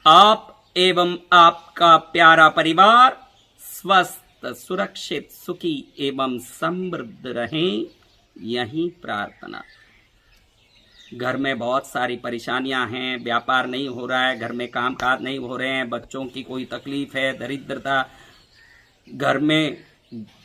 आप एवं आपका प्यारा परिवार स्वस्थ, सुरक्षित, सुखी एवं समृद्ध रहें, यही प्रार्थना। घर में बहुत सारी परेशानियां हैं, व्यापार नहीं हो रहा है, घर में कामकाज नहीं हो रहे हैं, बच्चों की कोई तकलीफ है, दरिद्रता घर में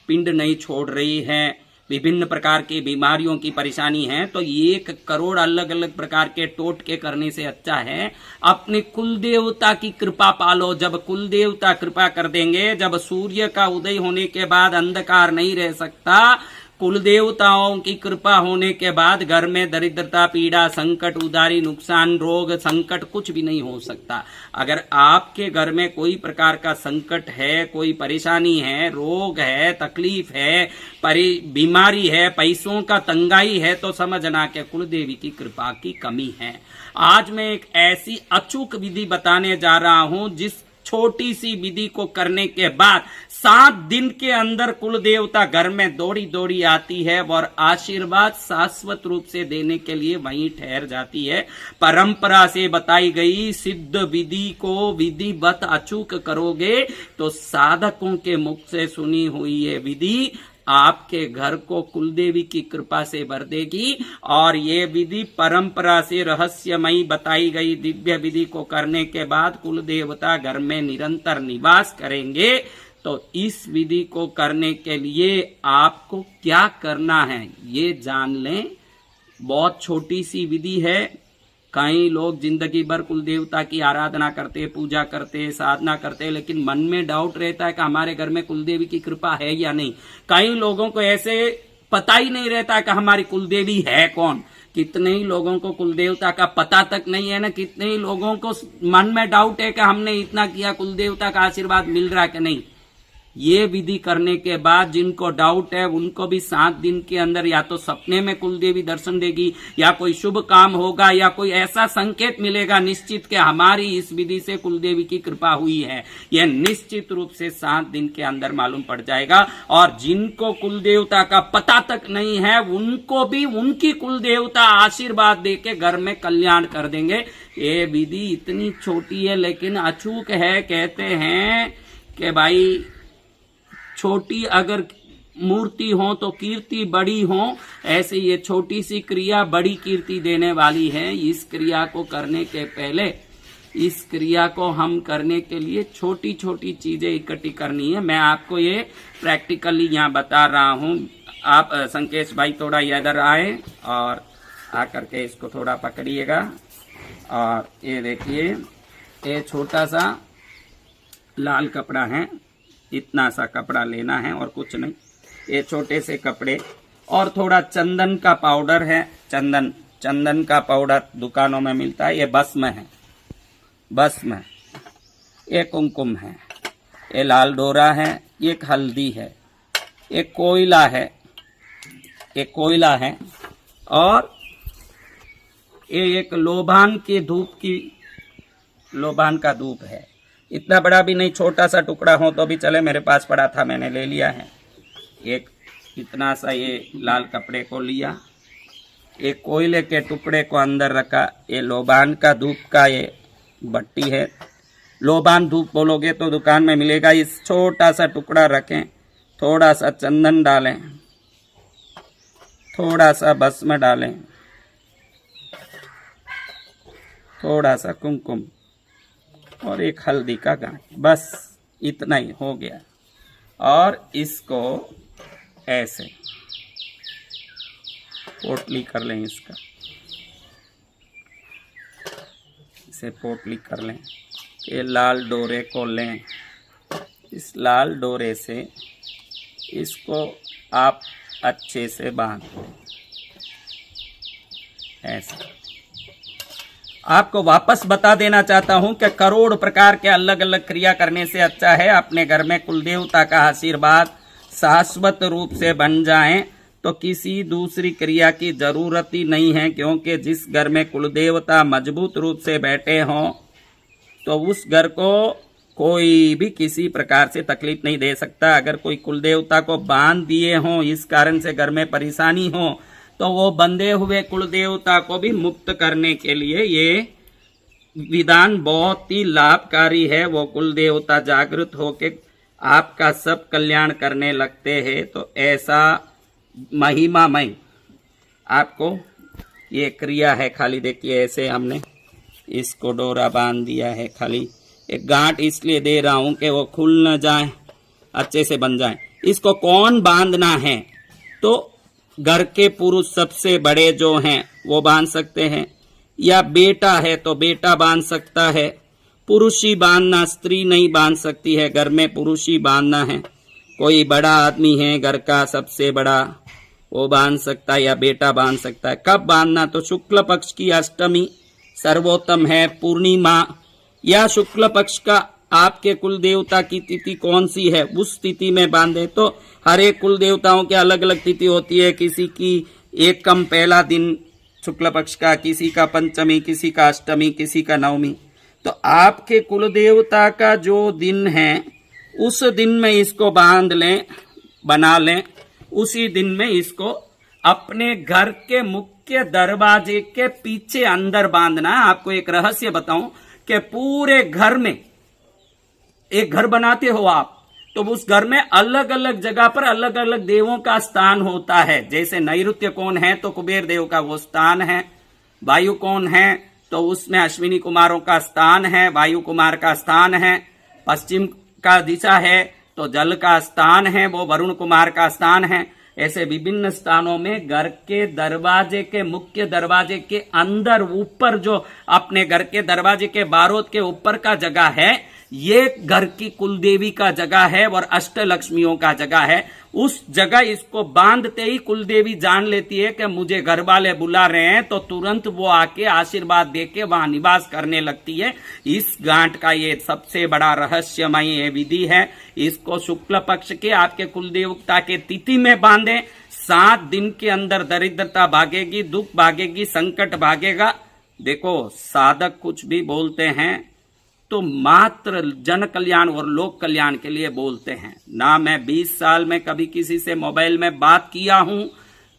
पिंड नहीं छोड़ रही है, विभिन्न प्रकार की बीमारियों की परेशानी है, तो 1 करोड़ अलग अलग प्रकार के टोटके करने से अच्छा है अपने कुल देवता की कृपा पालो। जब कुल देवता कृपा कर देंगे, जब सूर्य का उदय होने के बाद अंधकार नहीं रह सकता, कुल देवताओं की कृपा होने के बाद घर में दरिद्रता, पीड़ा, संकट, उदारी, नुकसान, रोग, संकट कुछ भी नहीं हो सकता। अगर आपके घर में कोई प्रकार का संकट है, कोई परेशानी है, रोग है, तकलीफ है, बीमारी है, पैसों का तंगाई है, तो समझना कि कुलदेवी की कृपा की कमी है। आज मैं एक ऐसी अचूक विधि बताने जा रहा हूं जिस छोटी सी विधि को करने के बाद 7 दिन के अंदर कुल देवता घर में दौड़ी दौड़ी आती है और आशीर्वाद शाश्वत रूप से देने के लिए वहीं ठहर जाती है। परंपरा से बताई गई सिद्ध विधि को विधिवत अचूक करोगे तो साधकों के मुख से सुनी हुई ये विधि आपके घर को कुलदेवी की कृपा से भर देगी। और ये विधि परंपरा से रहस्यमयी बताई गई दिव्य विधि को करने के बाद कुल देवता घर में निरंतर निवास करेंगे। तो इस विधि को करने के लिए आपको क्या करना है ये जान लें। बहुत छोटी सी विधि है। कई लोग जिंदगी भर कुल देवता की आराधना करते, पूजा करते, साधना करते, लेकिन मन में डाउट रहता है कि हमारे घर में कुलदेवी की कृपा है या नहीं। कई लोगों को ऐसे पता ही नहीं रहता कि हमारी कुलदेवी है कौन। कितने ही लोगों को कुलदेवता का पता तक नहीं है ना, कितने ही लोगों को मन में डाउट है कि हमने इतना किया, कुलदेवता का आशीर्वाद मिल रहा है कि नहीं। ये विधि करने के बाद जिनको डाउट है उनको भी 7 दिन के अंदर या तो सपने में कुलदेवी दर्शन देगी, या कोई शुभ काम होगा, या कोई ऐसा संकेत मिलेगा निश्चित कि हमारी इस विधि से कुलदेवी की कृपा हुई है। यह निश्चित रूप से 7 दिन के अंदर मालूम पड़ जाएगा। और जिनको कुलदेवता का पता तक नहीं है उनको भी उनकी कुलदेवता आशीर्वाद देके घर में कल्याण कर देंगे। ये विधि इतनी छोटी है लेकिन अचूक है। कहते हैं कि भाई छोटी अगर मूर्ति हो तो कीर्ति बड़ी हो, ऐसे ये छोटी सी क्रिया बड़ी कीर्ति देने वाली है। इस क्रिया को करने के पहले, इस क्रिया को हम करने के लिए छोटी छोटी चीजें इकट्ठी करनी है। मैं आपको ये प्रैक्टिकली यहाँ बता रहा हूँ। आप संकेश भाई थोड़ा इधर आए और आकर के इसको थोड़ा पकड़िएगा। और ये देखिए, ये छोटा सा लाल कपड़ा है, इतना सा कपड़ा लेना है और कुछ नहीं। ये छोटे से कपड़े और थोड़ा चंदन का पाउडर है। चंदन का पाउडर दुकानों में मिलता है। ये भस्म है, भस्म। ये कुमकुम है, ये लाल डोरा है, ये हल्दी है, ये कोयला है, ये कोयला है, और ये एक लोबान के धूप की, लोबान का धूप है। इतना बड़ा भी नहीं, छोटा सा टुकड़ा हो तो भी चले, मेरे पास पड़ा था मैंने ले लिया है। एक इतना सा ये लाल कपड़े को लिया, एक कोयले के टुकड़े को अंदर रखा। ये लोबान का धूप का ये भट्टी है। लोबान धूप बोलोगे तो दुकान में मिलेगा। इस छोटा सा टुकड़ा रखें, थोड़ा सा चंदन डालें, थोड़ा सा भस्म डालें, थोड़ा सा कुमकुम और एक हल्दी का गांठ, बस इतना ही हो गया। और इसको ऐसे पोटली कर लें, इसका इसे पोटली कर लें। ये लाल डोरे को लें, इस लाल डोरे से इसको आप अच्छे से बांध लें ऐसे। आपको वापस बता देना चाहता हूं कि करोड़ प्रकार के अलग अलग क्रिया करने से अच्छा है अपने घर में कुलदेवता का आशीर्वाद शाश्वत रूप से बन जाए तो किसी दूसरी क्रिया की जरूरत ही नहीं है। क्योंकि जिस घर में कुलदेवता मजबूत रूप से बैठे हों तो उस घर को कोई भी किसी प्रकार से तकलीफ नहीं दे सकता। अगर कोई कुलदेवता को बांध दिए हों, इस कारण से घर में परेशानी हो, तो वो बंधे हुए कुलदेवता को भी मुक्त करने के लिए ये विधान बहुत ही लाभकारी है। वो कुल देवता जागृत होके आपका सब कल्याण करने लगते हैं। तो ऐसा महिमामय आपको ये क्रिया है। खाली देखिए ऐसे हमने इसको डोरा बांध दिया है। खाली एक गांठ इसलिए दे रहा हूं कि वो खुल न जाए, अच्छे से बन जाए। इसको कौन बांधना है? तो घर के पुरुष सबसे बड़े जो हैं वो बांध सकते हैं, या बेटा है तो बेटा बांध सकता है। पुरुष ही बांधना, स्त्री नहीं बांध सकती है। घर में पुरुष ही बांधना है। कोई बड़ा आदमी है घर का सबसे बड़ा, वो बांध सकता है, या बेटा बांध सकता है। कब बांधना? तो शुक्ल पक्ष की अष्टमी सर्वोत्तम है, पूर्णिमा, या शुक्ल पक्ष का आपके कुल देवता की तिथि कौन सी है उस तिथि में बांधे। तो हर एक कुल देवताओं की अलग अलग तिथि होती है। किसी की एकम पहला दिन शुक्ल पक्ष का, किसी का पंचमी, किसी का अष्टमी, किसी का नवमी। तो आपके कुल देवता का जो दिन है उस दिन में इसको बांध लें, बना लें। उसी दिन में इसको अपने घर के मुख्य दरवाजे के पीछे अंदर बांधना है। आपको एक रहस्य बताऊं कि पूरे घर में एक घर बनाते हो आप, तो उस घर में अलग अलग जगह पर अलग अलग देवों का स्थान होता है। जैसे नैऋत्य कोण है तो कुबेर देव का वो स्थान है। वायु कोण है तो उसमें अश्विनी कुमारों का स्थान है, वायु कुमार का स्थान है। पश्चिम का दिशा है तो जल का स्थान है, वो वरुण कुमार का स्थान है। ऐसे विभिन्न स्थानों में घर के दरवाजे के मुख्य दरवाजे के अंदर ऊपर जो अपने घर के दरवाजे के बारोद के ऊपर का जगह है, ये घर की कुलदेवी का जगह है और अष्टलक्ष्मियों का जगह है। उस जगह इसको बांधते ही कुलदेवी जान लेती है कि मुझे घर वाले बुला रहे हैं, तो तुरंत वो आके आशीर्वाद देके वहां निवास करने लगती है। इस गांठ का ये सबसे बड़ा रहस्यमय विधि है। इसको शुक्ल पक्ष के आपके कुलदेवता के तिथि में बांधे। 7 दिन के अंदर दरिद्रता भागेगी, दुख भागेगी, संकट भागेगा। देखो, साधक कुछ भी बोलते हैं तो मात्र जन कल्याण और लोक कल्याण के लिए बोलते हैं। ना मैं 20 साल में कभी किसी से मोबाइल में बात किया हूं,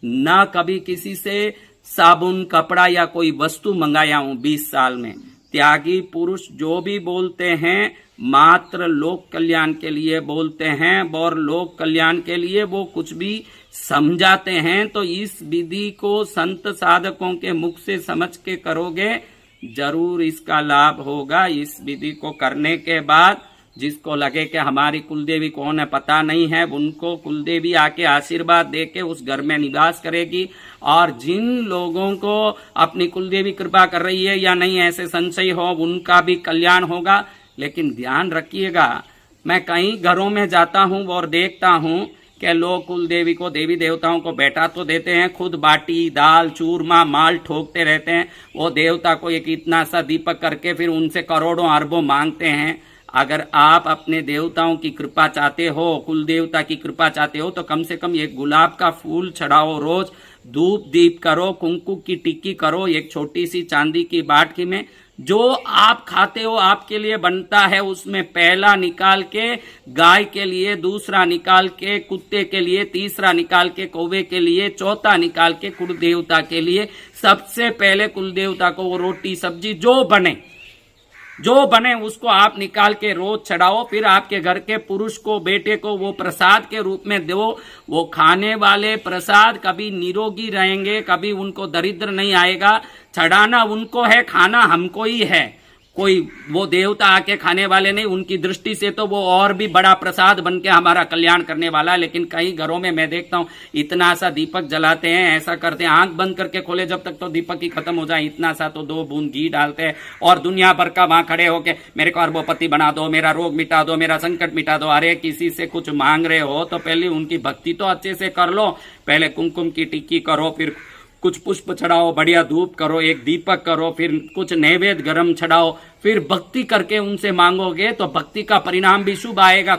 ना कभी किसी से साबुन, कपड़ा या कोई वस्तु मंगाया हूं 20 साल में। त्यागी पुरुष जो भी बोलते हैं मात्र लोक कल्याण के लिए बोलते हैं, और लोक कल्याण के लिए वो कुछ भी समझाते हैं। तो इस विधि को संत साधकों के मुख से समझ के करोगे, जरूर इसका लाभ होगा। इस विधि को करने के बाद जिसको लगे कि हमारी कुलदेवी कौन है पता नहीं है, उनको कुलदेवी आके आशीर्वाद देके उस घर में निवास करेगी। और जिन लोगों को अपनी कुलदेवी कृपा कर रही है या नहीं ऐसे संशय हो, उनका भी कल्याण होगा। लेकिन ध्यान रखिएगा, मैं कई घरों में जाता हूं और देखता हूं कि लोग कुल देवी को, देवी देवताओं को बैठा तो देते हैं, खुद बाटी, दाल, चूरमा, माल ठोकते रहते हैं। वो देवता को एक इतना सा दीपक करके फिर उनसे करोड़ों अरबों मांगते हैं। अगर आप अपने देवताओं की कृपा चाहते हो, कुल देवता की कृपा चाहते हो, तो कम से कम एक गुलाब का फूल चढ़ाओ रोज, धूप दीप करो, कुंकू की टिक्की करो एक छोटी सी चांदी की बाटकी में। जो आप खाते हो आपके लिए बनता है, उसमें पहला निकाल के गाय के लिए, दूसरा निकाल के कुत्ते के लिए, तीसरा निकाल के कौवे के लिए, चौथा निकाल के कुल देवता के लिए। सबसे पहले कुल देवता को वो रोटी सब्जी जो बने उसको आप निकाल के रोज चढ़ाओ। फिर आपके घर के पुरुष को, बेटे को वो प्रसाद के रूप में दो। वो खाने वाले प्रसाद कभी निरोगी रहेंगे, कभी उनको दरिद्र नहीं आएगा। चढ़ाना उनको है, खाना हमको ही है। कोई वो देवता आके खाने वाले नहीं, उनकी दृष्टि से तो वो और भी बड़ा प्रसाद बन के हमारा कल्याण करने वाला है। लेकिन कई घरों में मैं देखता हूं इतना सा दीपक जलाते हैं, ऐसा करते हैं, आंख बंद करके खोले जब तक तो दीपक ही खत्म हो जाए, इतना सा तो 2 बूंद घी डालते हैं और दुनिया भर का वहां खड़े होके मेरे को अरबोपति बना दो, मेरा रोग मिटा दो, मेरा संकट मिटा दो। अरे किसी से कुछ मांग रहे हो तो पहले उनकी भक्ति तो अच्छे से कर लो। पहले कुमकुम की टिक्की करो, फिर कुछ पुष्प चढ़ाओ, बढ़िया धूप करो, एक दीपक करो, फिर कुछ नैवेद्य गरम चढ़ाओ, फिर भक्ति करके उनसे मांगोगे तो भक्ति का परिणाम भी शुभ आएगा।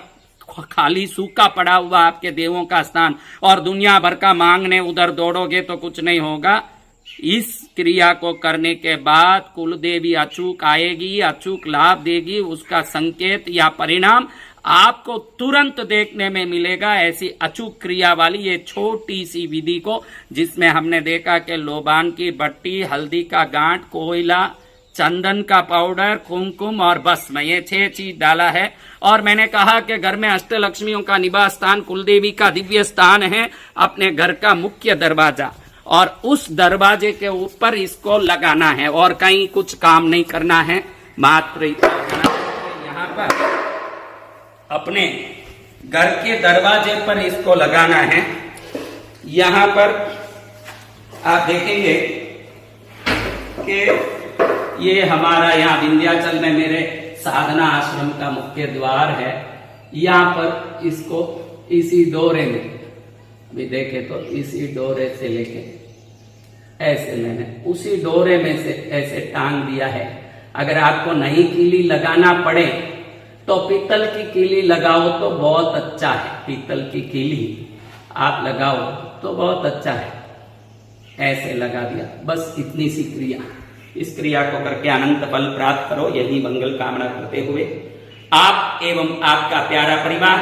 खाली सूखा पड़ा हुआ आपके देवों का स्थान और दुनिया भर का मांगने उधर दौड़ोगे तो कुछ नहीं होगा। इस क्रिया को करने के बाद कुल देवी अचूक आएगी, अचूक लाभ देगी। उसका संकेत या परिणाम आपको तुरंत देखने में मिलेगा। ऐसी अचूक क्रिया वाली ये छोटी सी विधि को, जिसमें हमने देखा कि लोबान की भट्टी, हल्दी का गांठ, कोयला, चंदन का पाउडर, कुमकुम और भस्म, ये 6 चीज डाला है। और मैंने कहा कि घर में अष्टलक्ष्मियों का निवास स्थान, कुलदेवी का दिव्य स्थान है, अपने घर का मुख्य दरवाजा, और उस दरवाजे के ऊपर इसको लगाना है और कहीं कुछ काम नहीं करना है, मात्र यहाँ पर अपने घर के दरवाजे पर इसको लगाना है। यहाँ पर आप देखेंगे कि ये हमारा यहाँ विंध्याचल में मेरे साधना आश्रम का मुख्य द्वार है। यहाँ पर इसको इसी डोरे में भी देखे तो इसी डोरे से लेके ऐसे मैंने उसी डोरे में से ऐसे टांग दिया है। अगर आपको नई कीली लगाना पड़े तो पीतल की कीली लगाओ तो बहुत अच्छा है, पीतल की कीली आप लगाओ तो बहुत अच्छा है। ऐसे लगा दिया, बस इतनी सी क्रिया। इस क्रिया को करके अनंत फल प्राप्त करो, यही मंगल कामना करते हुए आप एवं आपका प्यारा परिवार